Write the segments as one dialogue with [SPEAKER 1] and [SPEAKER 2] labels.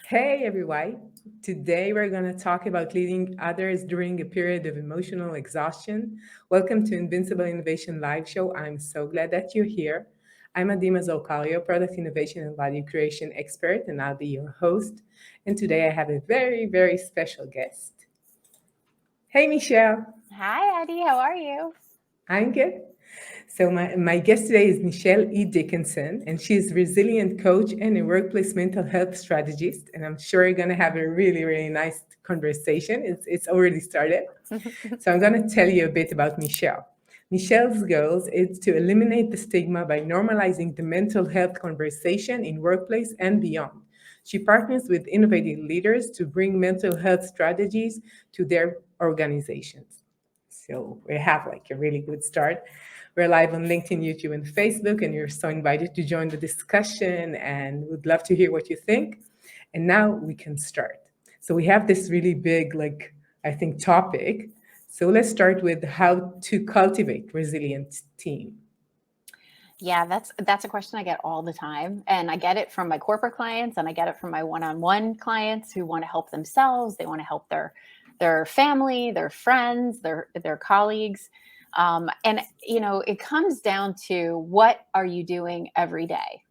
[SPEAKER 1] Hey everyone. Today we're going to talk about leading others during a period of emotional exhaustion. Welcome to Invincible Innovation Live Show. I'm so glad that you're here. I'm Mazor, Kario, product innovation and value creation expert, and I'll be your host. And today I have a very, very special guest. Hey Michelle.
[SPEAKER 2] Hi, Eddie. How are you?
[SPEAKER 1] I'm good. So my guest today is Michelle E. Dickinson, and she's a resilient coach and a workplace mental health strategist. And I'm sure you're going to have a really, really nice conversation. It's already started. So I'm going to tell you a bit about Michelle. Michelle's goals is to eliminate the stigma by normalizing the mental health conversation in workplace and beyond. She partners with innovative leaders to bring mental health strategies to their organizations. So we have like a really good start. We're live on LinkedIn, YouTube, and Facebook, and you're so invited to join the discussion and would love to hear what you think. And now we can start. So we have this really big, I think, topic. So let's start with how to cultivate resilient team.
[SPEAKER 2] Yeah, that's a question I get all the time. And I get it from my corporate clients and I get it from my one-on-one clients who want to help themselves. They want to help their family, their friends, their colleagues. And it comes down to what are you doing every day?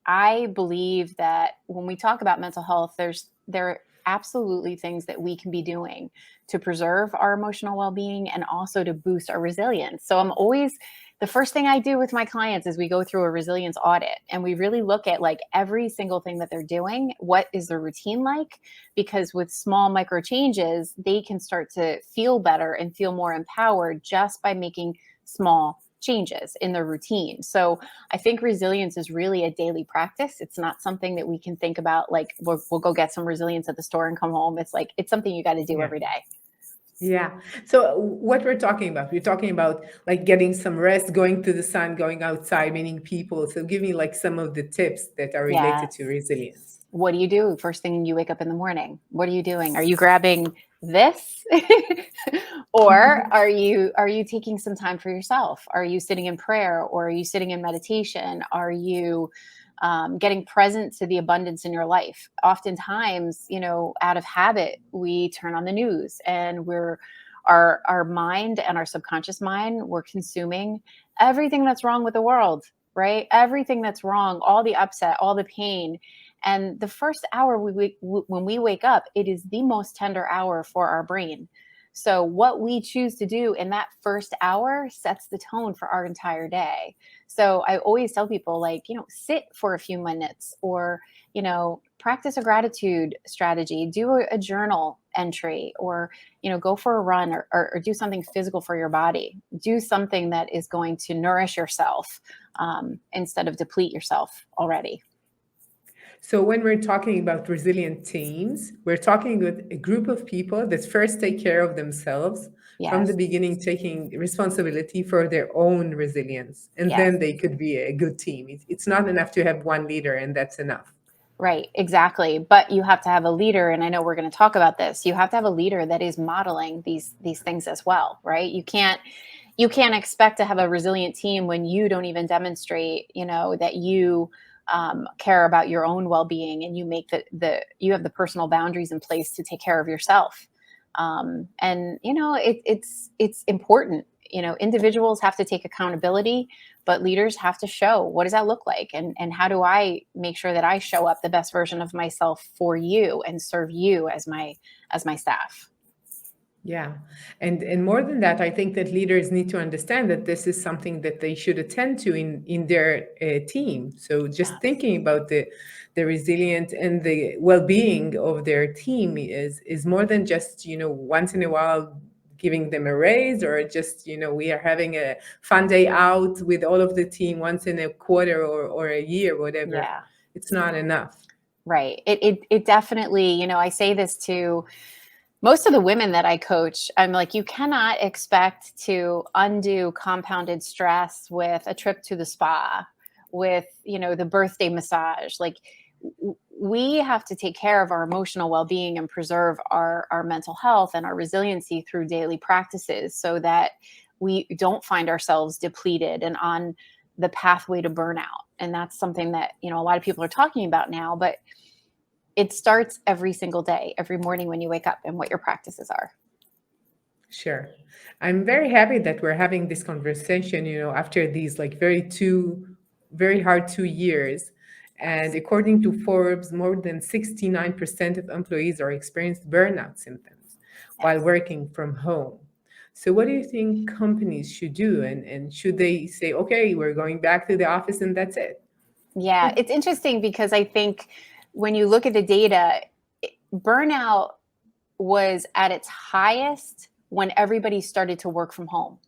[SPEAKER 2] I believe that when we talk about mental health, there are absolutely things that we can be doing to preserve our emotional well-being and also to boost our resilience. So I'm always the first thing I do with my clients is we go through a resilience audit and we really look at like every single thing that they're doing. What is their routine like? Because with small micro changes, they can start to feel better and feel more empowered just by making small changes in their routine. So I think resilience is really a daily practice. It's not something that we can think about like we'll go get some resilience at the store and come home. It's like it's something you got to do
[SPEAKER 1] Yeah.
[SPEAKER 2] every day.
[SPEAKER 1] Yeah. So what we're talking about like getting some rest, going to the sun, going outside, meeting people. So give me like some of the tips that are related to
[SPEAKER 2] Yes.
[SPEAKER 1] resilience.
[SPEAKER 2] What do you do first thing you wake up in the morning? What are you doing? Are you grabbing this? Or are you taking some time for yourself? Are you sitting in prayer or are you sitting in meditation? Are you getting present to the abundance in your life? Oftentimes, out of habit, we turn on the news and our mind and our subconscious mind, we're consuming everything that's wrong with the world, right? Everything that's wrong, all the upset, all the pain. And the first hour when we wake up, it is the most tender hour for our brain. So what we choose to do in that first hour sets the tone for our entire day. So I always tell people like, sit for a few minutes or, practice a gratitude strategy, do a journal entry or, go for a run or do something physical for your body. Do something that is going to nourish yourself instead of deplete yourself already.
[SPEAKER 1] So when we're talking about resilient teams, we're talking with a group of people that first take care of themselves from the
[SPEAKER 2] Yes.
[SPEAKER 1] beginning, taking responsibility for their own resilience, and
[SPEAKER 2] Yes.
[SPEAKER 1] then they could be a good team. It's not enough to have one leader, and that's enough.
[SPEAKER 2] Right, exactly. But you have to have a leader, and I know we're going to talk about this. You have to have a leader that is modeling these things as well, right? You can't expect to have a resilient team when you don't even demonstrate, that you care about your own well-being and you make you have the personal boundaries in place to take care of yourself. And it's important. Individuals have to take accountability, but leaders have to show what does that look like, and how do I make sure that I show up the best version of myself for you and serve you as my staff.
[SPEAKER 1] Yeah. And more than that, I think that leaders need to understand that this is something that they should attend to in their team. So just
[SPEAKER 2] Yes.
[SPEAKER 1] thinking about the resilient and the well-being of their team is more than just, once in a while giving them a raise or just, we are having a fun day out with all of the team once in a quarter or a year, whatever.
[SPEAKER 2] Yeah.
[SPEAKER 1] It's not enough.
[SPEAKER 2] Right. It definitely, I say this to most of the women that I coach. I'm like, you cannot expect to undo compounded stress with a trip to the spa, with, the birthday massage. Like we have to take care of our emotional well-being and preserve our mental health and our resiliency through daily practices so that we don't find ourselves depleted and on the pathway to burnout. And that's something that, a lot of people are talking about now, but it starts every single day, every morning when you wake up, and what your practices are.
[SPEAKER 1] Sure. I'm very happy that we're having this conversation, after these like very hard 2 years. And
[SPEAKER 2] Yes.
[SPEAKER 1] according to Forbes, more than 69% of employees are experiencing burnout symptoms while
[SPEAKER 2] Yes.
[SPEAKER 1] working from home. So what do you think companies should do? And should they say, okay, we're going back to the office and that's it?
[SPEAKER 2] Yeah, it's interesting because I think when you look at the data, burnout was at its highest when everybody started to work from home.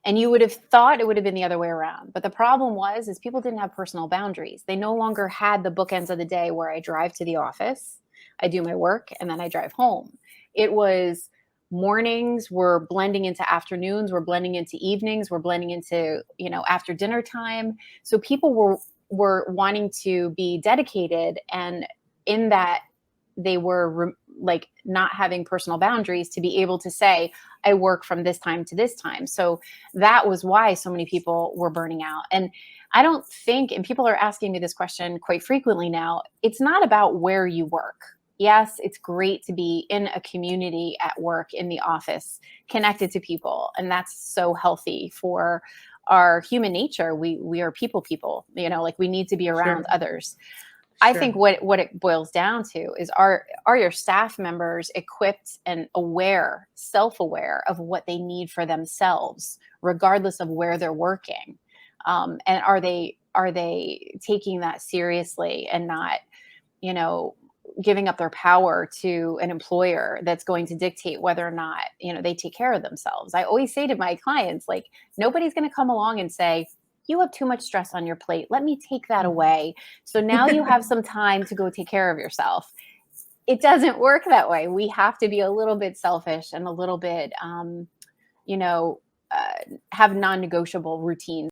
[SPEAKER 2] And you would have thought it would have been the other way around. But the problem was is people didn't have personal boundaries. They no longer had the bookends of the day where I drive to the office, I do my work, and then I drive home. It was mornings were blending into afternoons, we're blending into evenings, we're blending into, after dinner time. So people were wanting to be dedicated, and in that they were like not having personal boundaries to be able to say I work from this time to this time. So that was why so many people were burning out. And I don't think, and people are asking me this question quite frequently now, it's not about where you work. Yes, it's great to be in a community at work, in the office, connected to people, and that's so healthy for our human nature. We are people, like we need to be around
[SPEAKER 1] Sure,
[SPEAKER 2] others. I think
[SPEAKER 1] sure,
[SPEAKER 2] what it boils down to is, are your staff members equipped and aware, self-aware of what they need for themselves, regardless of where they're working, and are they taking that seriously and not, you know, giving up their power to an employer that's going to dictate whether or not, they take care of themselves. I always say to my clients, like, nobody's going to come along and say, you have too much stress on your plate, let me take that away, so now you have some time to go take care of yourself. It doesn't work that way. We have to be a little bit selfish and a little bit, you know, have non-negotiable routines